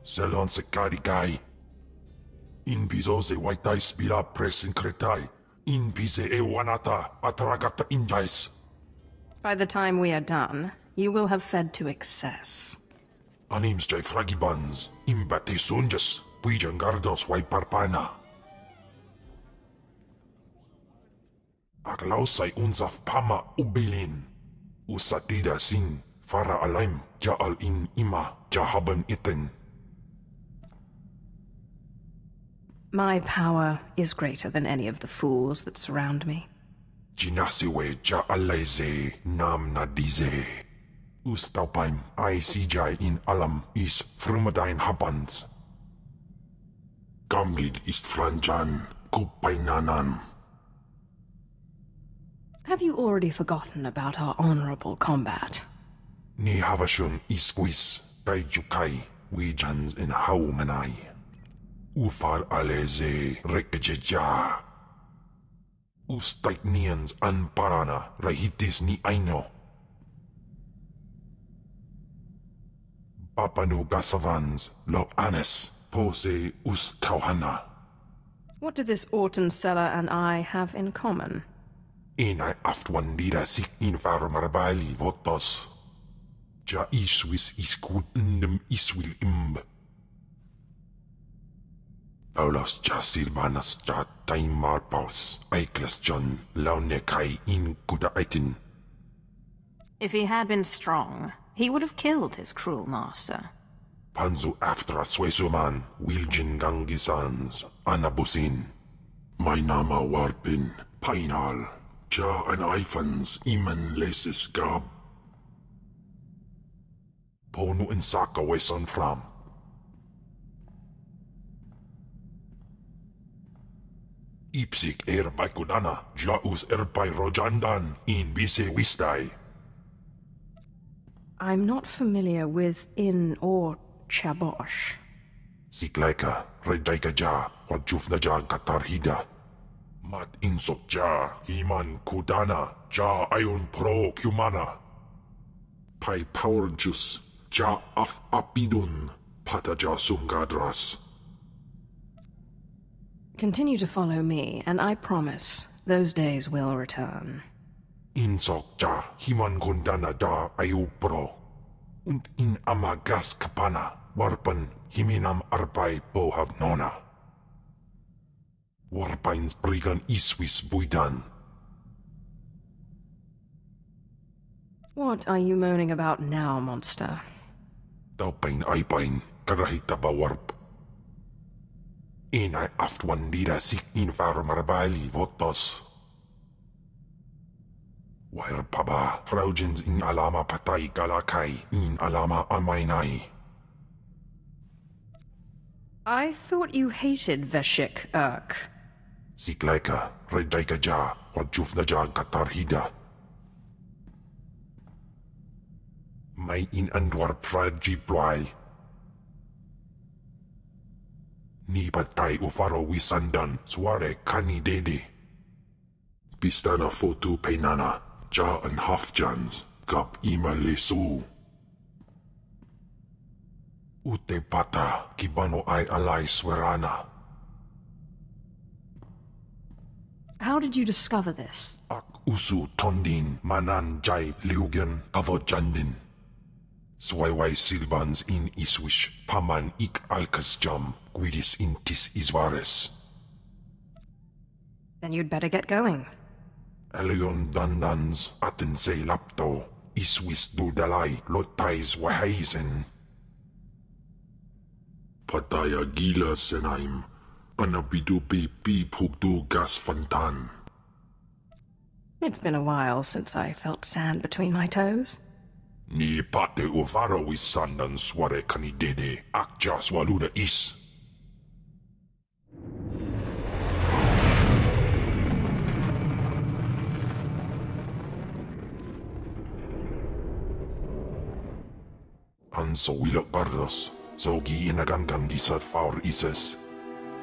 Selon se karikai. In piso se waitai spila presin kretai. In pise e wanata atragata injais. By the time we are done, you will have fed to excess. Anims jai fragibans. Imbate sunjas. Puijan gardos wai parpana. Aglausai unsaf pama ubilin. Usatida sin. Fara alaim. Jaal in ima. Jahaban iten. My power is greater than any of the fools that surround me. Jinasiwe jaalaize nam nadize. Ustaupaim I sijai in alam is frumadain habans. Gamlid ist franjan kupainanan. Have you already forgotten about our honorable combat? Ni havashun isquis kaijukai wijans in haumanai. Ufar aleze rekejeja. Ustaiknians anparana rahitis ni aino. Papanu gasavans lo anes pose ustauhana. What do this Orton seller and I have in common? Inai aftwandira sik invar marbali votos. Ja iswis iskut ndem iswil imb. Paulos ja silbanas ja taimar paus aikles John launekai in kudaitin. If he had been strong, he would have killed his cruel master. Panzu aftra swesuman wiljin gangisans anabusin. My nama warpin painal ja an ifans iman lesis gab. Ponu in saka weson fram. Ipsik erbai kudana, jaus erbai rojandan, in bise wistai. I'm not familiar with in or chabosh. Siklaika, redaika ja, wajufna ja katarhida. Mat insok ja, himan kudana, ja ayun pro kumana. Pai power juice, ja af apidun, pata ja sungadras. Continue to follow me, and I promise those days will return. Insok ja, himan kundana ja ayu pro. Und in amagas kapana, warpan himinam arpai bohav nona. Warpains brigan iswis buidan. What are you moaning about now, monster? Daupain aipain, karahita ba warp. Inai aftwandira sik invar marbali votos. Wair paba, fraujins in alama patay galakai, in alama amainai. I thought you hated Veshik Urk. Siklaika, redaika ja, wajufna ja katarhida. May in andwar praji blai. Ni patay ufaro wisandan, suare kani dede. Pistana fotu peinana, ja an hafjans, kap ima lesu. Ute pata, kibano ay alay swerana. How did you discover this? Ak usu tondin, manan jay liugan avojandin. Swayway silbans in iswish, paman ik alkas jam, guidis intis isvares. Then you'd better get going. Elion dandans aten se lapto, iswis dudalay lotais wahaisen. Pataya gila senaim, anabidu pi pugdu gas fantan. It's been a while since I felt sand between my toes. Ni pate uvaro wisandan sware kanidede, akja swaluda is. Anso wilok bardos, zogi inagangan disat faur ises.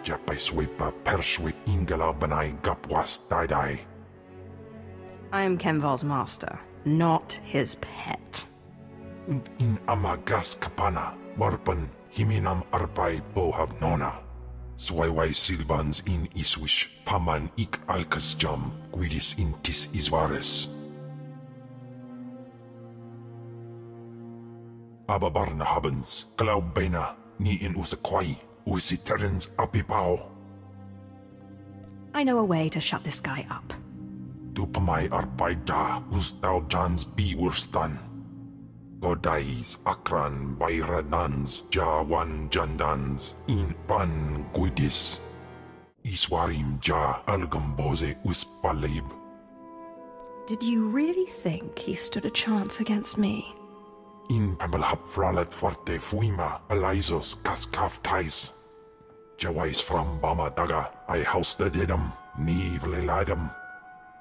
Japay swepa perswik ingala banay gapwas daidai. I am Kemval's master, not his pet. Und in amagas kapana, warpan himinam arpay bohav nona. Swayway silbans in iswish, paman ik alkas jam, guidis intis isvares. Ababarna habens, glaubena, ni in usakwai, usiterens apipao. I know a way to shut this guy up. Tu pamay arpay da, ustaw jans biwurstan. Godais akran bayradans, jawan jandans, in pan guidis. Iswarim ja algamboze uspalib. Did you really think he stood a chance against me? In pamalhap fralet forte fuima, alizos kaskaftais. Jawais from Bama daga, I housted edam, ni vleladam.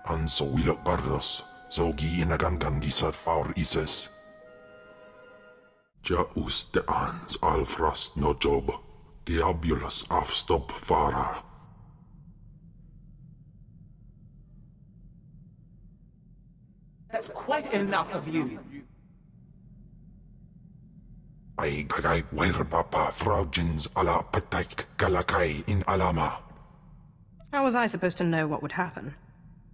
Anso wilok gardos, so gi inagangan gisat faur ises. Ja us de ans alfrast no job, diabulus afstop fara. That's quite enough of you. Ay gagay werbapa fraujins ala pataik galakai in alama. How was I supposed to know what would happen?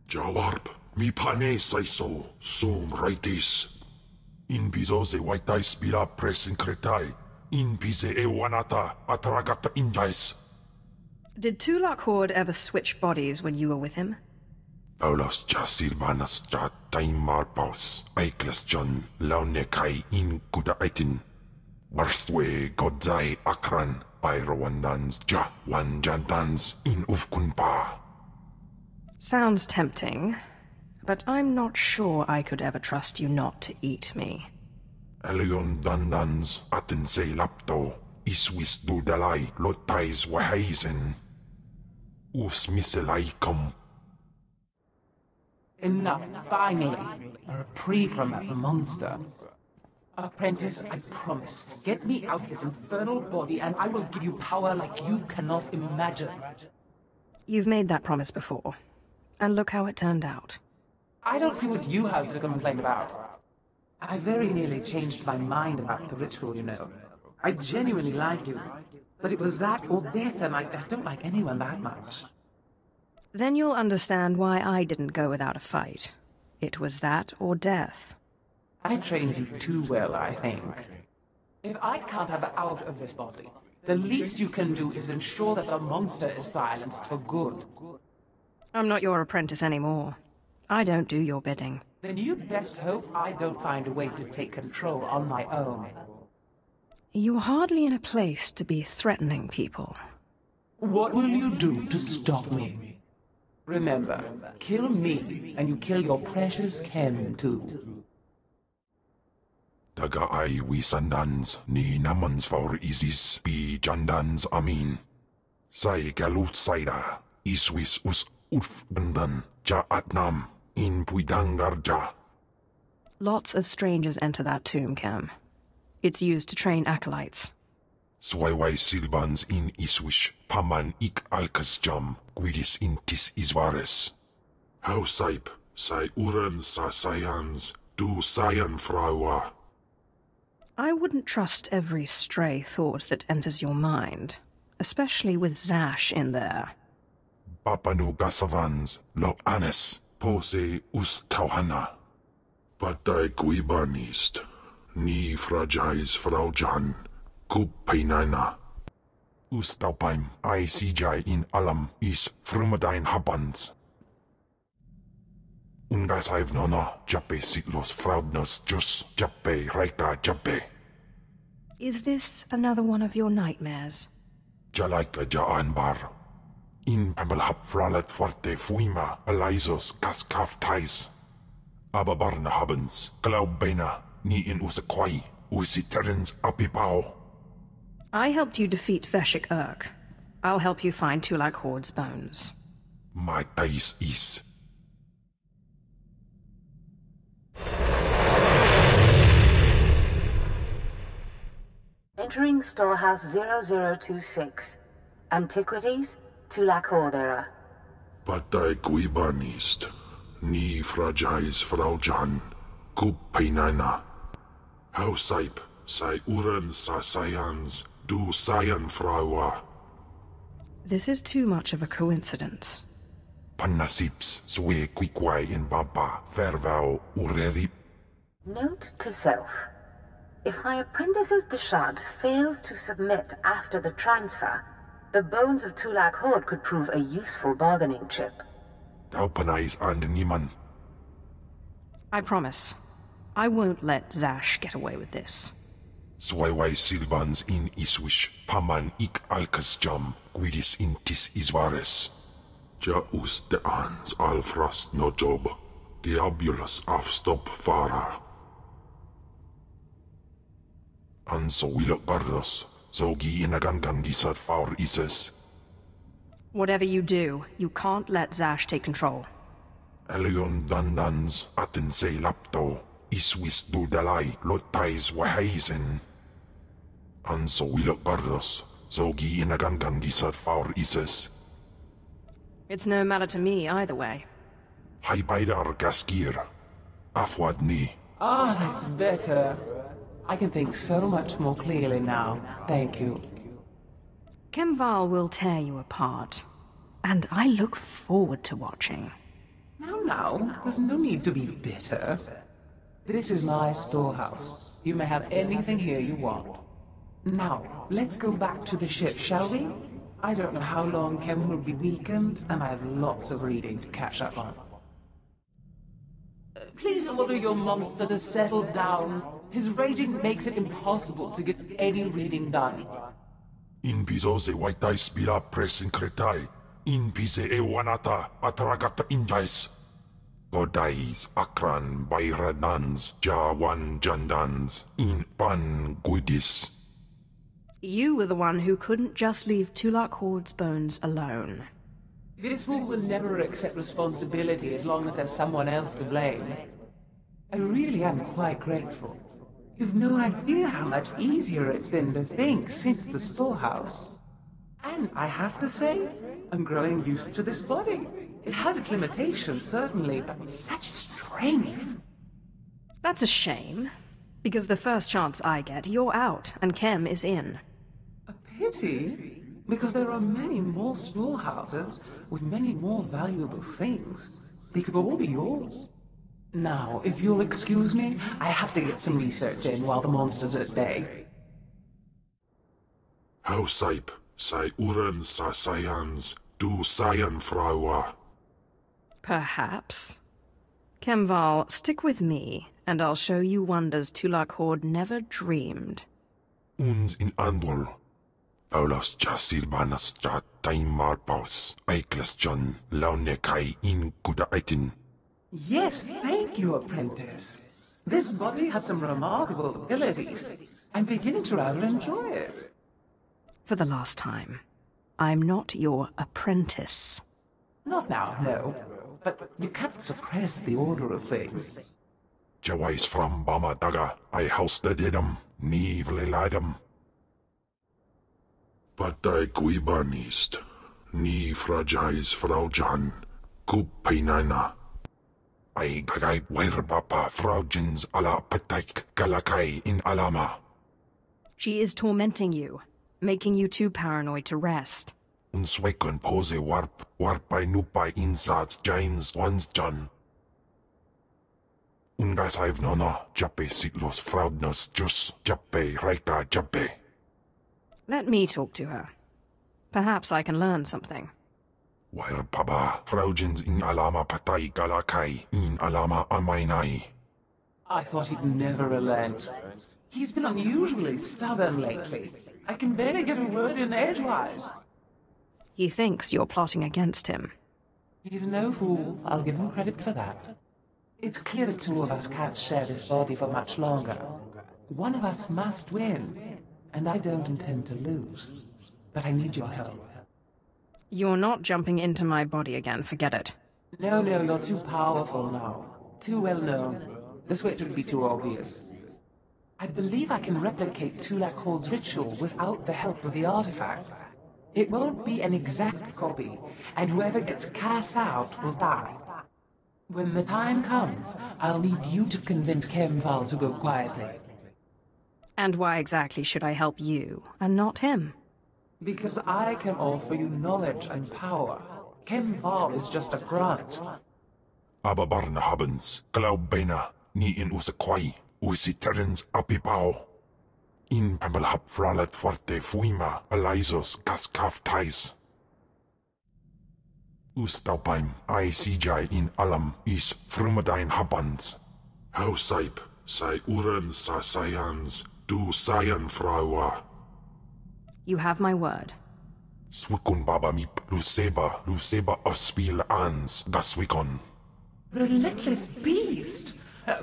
Jawarp, mi pane saiso, sum raitis. In piso se waitais bila presin kretai, in pise e wanata atragata injais. Did Tulak Horde ever switch bodies when you were with him? Paulos ja silvanas ja taimar paus, aiklas John, launekai in kudaitin. Warstwe godzai akran, pyrawandans ja wanjandans in ufkunpa. Sounds tempting, but I'm not sure I could ever trust you not to eat me. Elion dandans atense lapto, iswis dudalai lotais wahaisen. Us miselaikum. Enough, finally. A reprieve from that monster. Apprentice, I promise. Get me out of this infernal body and I will give you power like you cannot imagine. You've made that promise before, and look how it turned out. I don't see what you have to complain about. I very nearly changed my mind about the ritual, you know. I genuinely like you. But it was that or death, and I don't like anyone that much. Then you'll understand why I didn't go without a fight. It was that or death. I trained you too well, I think. If I can't have her out of this body, the least you can do is ensure that the monster is silenced for good. I'm not your apprentice anymore. I don't do your bidding. Then you'd best hope I don't find a way to take control on my own. You're hardly in a place to be threatening people. What will you do to stop me? Remember, kill me, and you kill your precious Khem too. Daga ay wisandans ni namans for isis pi jandans amin. Say galut saida, iswis us urfbandan ja atnam in puidangarja. Lots of strangers enter that tomb, Khem. It's used to train acolytes. Swayway silbans in iswish, paman ik alkas jam, guidis intis isvares. How saip, sai uran sa sayans, du sayan fraua. I wouldn't trust every stray thought that enters your mind, especially with Zash in there. Papanu gasavans, lo anes, pose us tauhana. Patay guibanist, ni fragais fraujan, kup painana. Us taupaim, I sijay in alam is frumadain habans. Ungasaiv nono, jape sitlos fraudnos jus, jape raika jape. Is this another one of your nightmares? Jalaika jaan bar. In pamalhap fralet forte fuima, alizos kaskaf tais. Ababarna habens, glaubena, ni in usakwai, usiterens apipao. I helped you defeat Veshik Urk. I'll help you find Tulak Horde's bones. My tais is. Entering Storehouse 0026. Antiquities, Tulak Horde era. Patay guibanist, ni fragais fraujan, kup painana. How saip, sai uran sa sayans, du Sayan Fraua. This is too much of a coincidence. Panasips Swe Quikwai in Baba Vervao Ureri. Note to self. If my apprentice's Deshad fails to submit after the transfer, the bones of Tulak Horde could prove a useful bargaining chip. Daupanais and Niman. I promise. I won't let Zash get away with this. Swaiwai Silbans in Iswish, Paman ik Alkas Jam, Guidis intis Isvares. Ja us de ans Alfrast no job, Diabulus afstop fara. Anso wilok bardos, Zogi inagangan disat faur ises. Whatever you do, you can't let Zash take control. Elion dandans atense lapto, Iswis dudalai lotais wahaisen. Anso wilok bardos, Zogi inagangan disat faur ises. It's no matter to me either way. Hai baidar gaskir. Afwadni. Ah, that's better. I can think so much more clearly now. Thank you. Kemval will tear you apart, and I look forward to watching. Now, there's no need to be bitter. This is my storehouse. You may have anything here you want. Now, let's go back to the ship, shall we? I don't know how long Khem will be weakened, and I have lots of reading to catch up on. Please order your monster to settle down. His raging makes it impossible to get any reading done. In piso se waitai spila presin kretai. In pise e wanata atragata injais. Godais akran bayradans jawan jandans in pan guidis. You were the one who couldn't just leave Tulak Horde's bones alone. This fool will never accept responsibility as long as there's someone else to blame. I really am quite grateful. You've no idea how much easier it's been to think since the storehouse. And I have to say, I'm growing used to this body. It has its limitations, certainly, but such strength. That's a shame, because the first chance I get, you're out, and Khem is in. A pity? Because there are many more storehouses with many more valuable things. They could all be yours. Now, if you'll excuse me, I have to get some research in while the monster's at bay. How saip, sai uren sa sayans, du sayan fraua. Perhaps. Kemval, stick with me, and I'll show you wonders Tulak Horde never dreamed. Uns in Andwal. Paulas ja silbanas ja taimar paus, aiklas John, laune kai in kudaitin. Yes, thank you, apprentice. This body has some remarkable abilities. I'm beginning to rather enjoy it. For the last time, I'm not your apprentice. Not now, no. But you can't suppress the order of things. Jawais from Bama Daga, I housted idem, ni vleladem. Patai kuibanist, ni fragais fraujan, kupainana. I gagay werbapa fraujins ala pataik galakai in alama. She is tormenting you, making you too paranoid to rest. Unswekon pose warpai nupai insats jains wansjan. Ungasaiv nona, jape sitlos fraudnos jus, jape raika jape. Let me talk to her. Perhaps I can learn something. Wair paba, fraujins in alama patai galakai, in alama amainai. I thought he'd never relent. He's been unusually stubborn lately. I can barely get a word in edgewise. He thinks you're plotting against him. He's no fool. I'll give him credit for that. It's clear the two of us can't share this body for much longer. One of us must win, and I don't intend to lose. But I need your help. You're not jumping into my body again, forget it. No, you're too powerful now. Too well known. This way it would be too obvious. I believe I can replicate Tulak Horde's ritual without the help of the artifact. It won't be an exact copy, and whoever gets cast out will die. When the time comes, I'll need you to convince Kemval to go quietly. And why exactly should I help you, and not him? Because I can offer you knowledge and power. Khem is just a grunt. Ababarna habens, glaubena, ni in usakwai, usiterens apipao. In pamalhap fralet forte fuima, alizos gaskaf tais. Ustaupaim, I CJ in alam is frumadine habans. Hausaip, sai uren sa sayans, du sayan fraua. You have my word. Swikun baba mip, Luceba ospil ans, gaswikon. Relentless beast!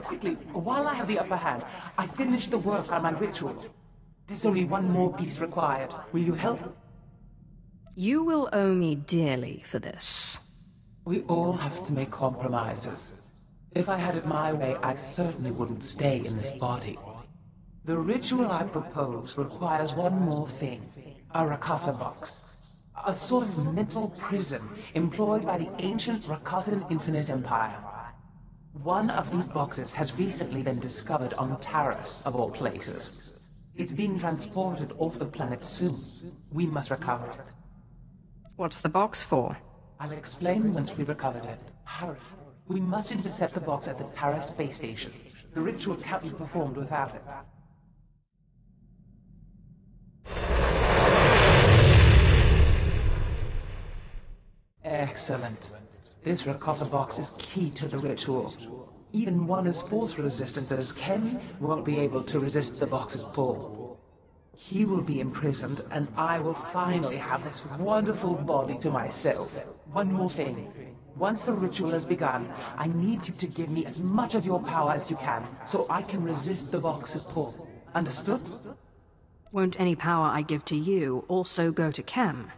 Quickly, while I have the upper hand, I finished the work on my ritual. There's only one more piece required. Will you help? You will owe me dearly for this. We all have to make compromises. If I had it my way, I certainly wouldn't stay in this body. The ritual I propose requires one more thing. A Rakata box. A sort of mental prison employed by the ancient Rakatan Infinite Empire. One of these boxes has recently been discovered on Taris, of all places. It's being transported off the planet soon. We must recover it. What's the box for? I'll explain once we've recovered it. Hurry. We must intercept the box at the Taris space station. The ritual can't be performed without it. Excellent. This Rakata box is key to the ritual. Even one as force-resistant as Khem won't be able to resist the box's pull. He will be imprisoned, and I will finally have this wonderful body to myself. One more thing. Once the ritual has begun, I need you to give me as much of your power as you can, so I can resist the box's pull. Understood? Won't any power I give to you also go to Khem?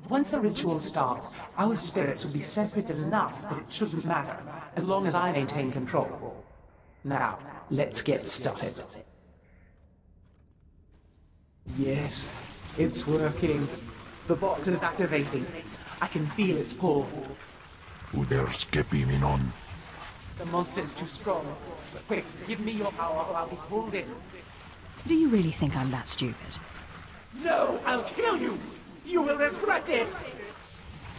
Once the ritual starts, our spirits will be separate enough that it shouldn't matter, as long as I maintain control. Now, let's get started. Yes, it's working. The box is activating. I can feel its pull. Uderskepi The monster is too strong. Quick, give me your power or I'll be pulled in. Do you really think I'm that stupid? No, I'll kill you! You will regret this!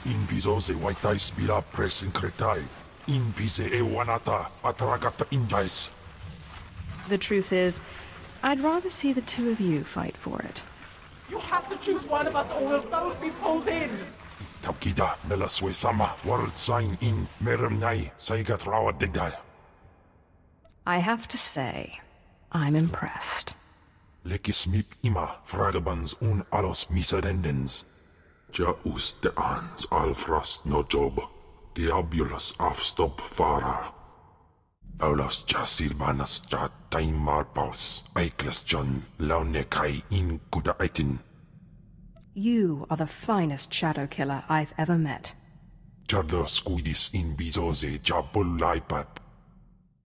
In piso waitai spila presin kretai. In pise wanata atragata injais. The truth is, I'd rather see the two of you fight for it. You have to choose one of us or we'll both be pulled in! Taukida melaswe sama word sign in meremnai saigatrawa degdai. I have to say, I'm impressed. Lekismip ima fragabans un alos miserendens. Ja uste ans alfrast no job. Diabulus afstop fara. Aulas ja silbanas ja taimar paus. Eikles John launekai in kuda aitin. You are the finest shadow killer I've ever met. Jardo squidis in bizoze ja bullaipat.